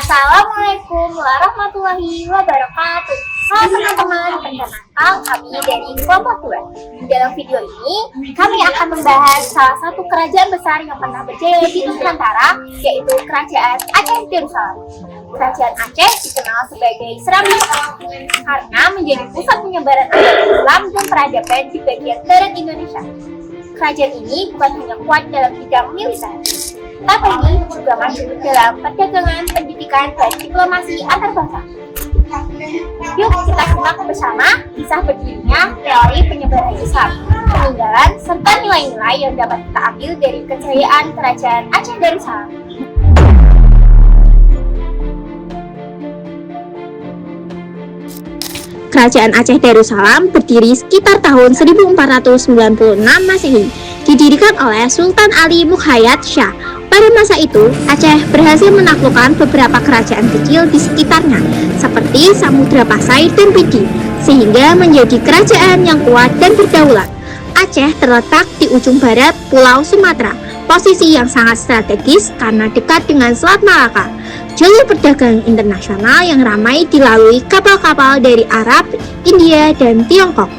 Assalamualaikum warahmatullahi wabarakatuh. Halo teman-teman, perkenalkan kami dari kelompok 2. Dalam video ini, kami akan membahas salah satu kerajaan besar yang pernah berjaya di Nusantara, yaitu Kerajaan Aceh Darussalam. Kerajaan Aceh dikenal sebagai Serambi karena menjadi pusat penyebaran agama Islam dan peradaban di bagian barat Indonesia. Kerajaan ini bukan hanya kuat dalam bidang militer, tapi juga maju dalam perdagangan, pendidikan, dan diplomasi antar bangsa. Yuk kita simak bersama kisah berdirinya teori penyebaran Islam, peninggalan, serta nilai-nilai yang dapat kita ambil dari kejayaan Kerajaan Aceh Darussalam. Kerajaan Aceh Darussalam berdiri sekitar tahun 1496 Masehi, didirikan oleh Sultan Ali Muhayyad Shah. Pada masa itu, Aceh berhasil menaklukkan beberapa kerajaan kecil di sekitarnya, seperti Samudra Pasai dan Pidi, sehingga menjadi kerajaan yang kuat dan berdaulat. Aceh terletak di ujung barat Pulau Sumatera, posisi yang sangat strategis karena dekat dengan Selat Malaka, jalur perdagangan internasional yang ramai dilalui kapal-kapal dari Arab, India, dan Tiongkok.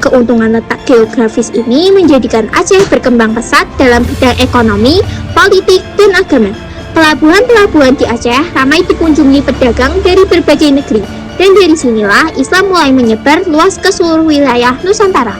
Keuntungan letak geografis ini menjadikan Aceh berkembang pesat dalam bidang ekonomi, politik, dan agama. Pelabuhan-pelabuhan di Aceh ramai dikunjungi pedagang dari berbagai negeri, dan dari sinilah Islam mulai menyebar luas ke seluruh wilayah Nusantara.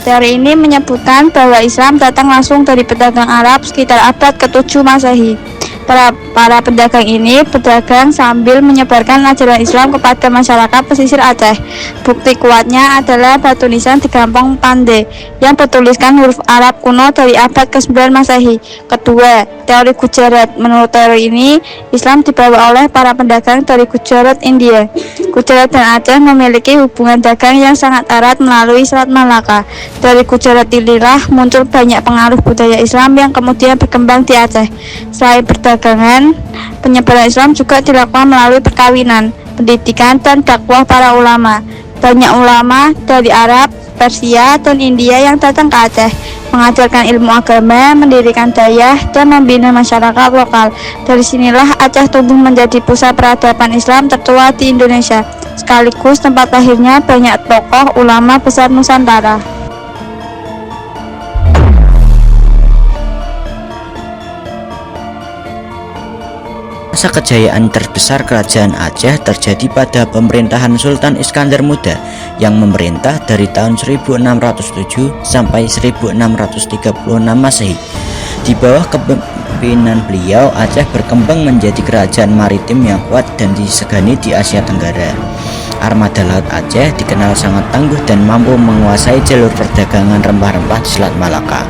Teori ini menyebutkan bahwa Islam datang langsung dari pedagang Arab sekitar abad ke-7 Masehi. Para pedagang ini berdagang sambil menyebarkan ajaran Islam kepada masyarakat pesisir Aceh. Bukti kuatnya adalah batu nisan di Kampung Pande yang bertuliskan huruf Arab kuno dari abad ke-9 Masehi. Kedua, teori Gujarat. Menurut teori ini, Islam dibawa oleh para pedagang dari Gujarat, India. Gujarat dan Aceh memiliki hubungan dagang yang sangat erat melalui Selat Malaka. Dari Gujarat inilah muncul banyak pengaruh budaya Islam yang kemudian berkembang di Aceh. Selain perdagangan, penyebaran Islam juga dilakukan melalui perkawinan, pendidikan, dan dakwah para ulama. Banyak ulama dari Arab, Persia, dan India yang datang ke Aceh, mengajarkan ilmu agama, mendirikan dayah, dan membina masyarakat lokal. Dari sinilah Aceh tumbuh menjadi pusat peradaban Islam tertua di Indonesia, sekaligus tempat lahirnya banyak tokoh ulama besar Nusantara. Masa kejayaan terbesar Kerajaan Aceh terjadi pada pemerintahan Sultan Iskandar Muda yang memerintah dari tahun 1607 sampai 1636 Masehi. Di bawah kepemimpinan beliau, Aceh berkembang menjadi kerajaan maritim yang kuat dan disegani di Asia Tenggara. Armada Laut Aceh dikenal sangat tangguh dan mampu menguasai jalur perdagangan rempah-rempah di Selat Malaka.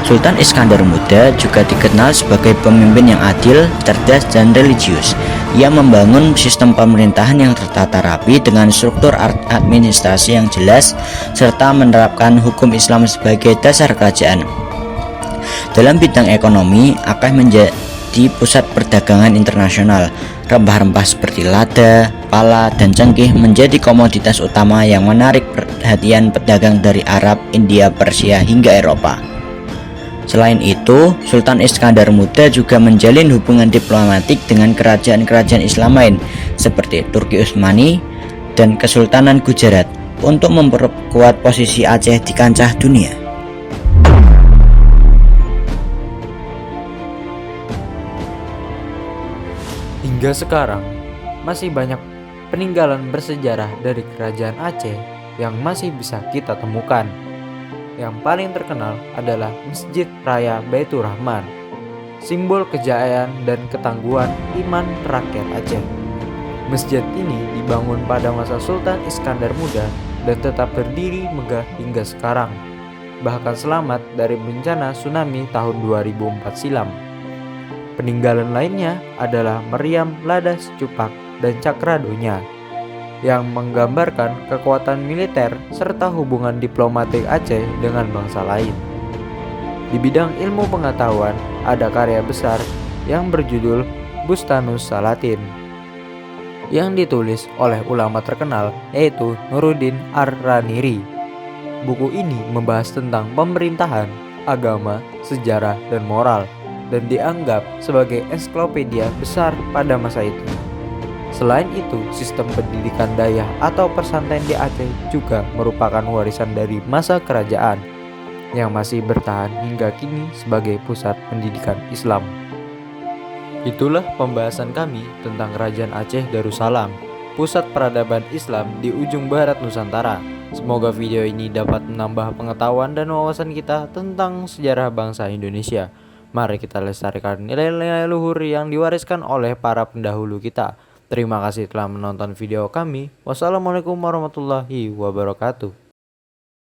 Sultan Iskandar Muda juga dikenal sebagai pemimpin yang adil, cerdas, dan religius. Ia membangun sistem pemerintahan yang tertata rapi dengan struktur administrasi yang jelas, serta menerapkan hukum Islam sebagai dasar kerajaan. Dalam bidang ekonomi, Aceh menjadi pusat perdagangan internasional. Rempah-rempah seperti lada, pala, dan cengkeh menjadi komoditas utama yang menarik perhatian pedagang dari Arab, India, Persia, hingga Eropa. Selain itu, Sultan Iskandar Muda juga menjalin hubungan diplomatik dengan kerajaan-kerajaan Islam lain seperti Turki Utsmani dan Kesultanan Gujarat untuk memperkuat posisi Aceh di kancah dunia. Hingga sekarang, masih banyak peninggalan bersejarah dari Kerajaan Aceh yang masih bisa kita temukan. Yang paling terkenal adalah Masjid Raya Baitur Rahman, simbol kejayaan dan ketangguhan iman rakyat Aceh. Masjid ini dibangun pada masa Sultan Iskandar Muda dan tetap berdiri megah hingga sekarang, bahkan selamat dari bencana tsunami tahun 2004 silam. Peninggalan lainnya adalah meriam lada secupak dan cakradonya, yang menggambarkan kekuatan militer serta hubungan diplomatik Aceh dengan bangsa lain. Di bidang ilmu pengetahuan, ada karya besar yang berjudul Bustanus Salatin, yang ditulis oleh ulama terkenal yaitu Nuruddin Ar-Raniri. Buku ini membahas tentang pemerintahan, agama, sejarah, dan moral, dan dianggap sebagai ensiklopedia besar pada masa itu. Selain itu, sistem pendidikan Dayah atau pesantren di Aceh juga merupakan warisan dari masa kerajaan yang masih bertahan hingga kini sebagai pusat pendidikan Islam. Itulah pembahasan kami tentang Kerajaan Aceh Darussalam, pusat peradaban Islam di ujung barat Nusantara. Semoga video ini dapat menambah pengetahuan dan wawasan kita tentang sejarah bangsa Indonesia. Mari kita lestarikan nilai-nilai luhur yang diwariskan oleh para pendahulu kita. Terima kasih telah menonton video kami. Wassalamualaikum warahmatullahi wabarakatuh.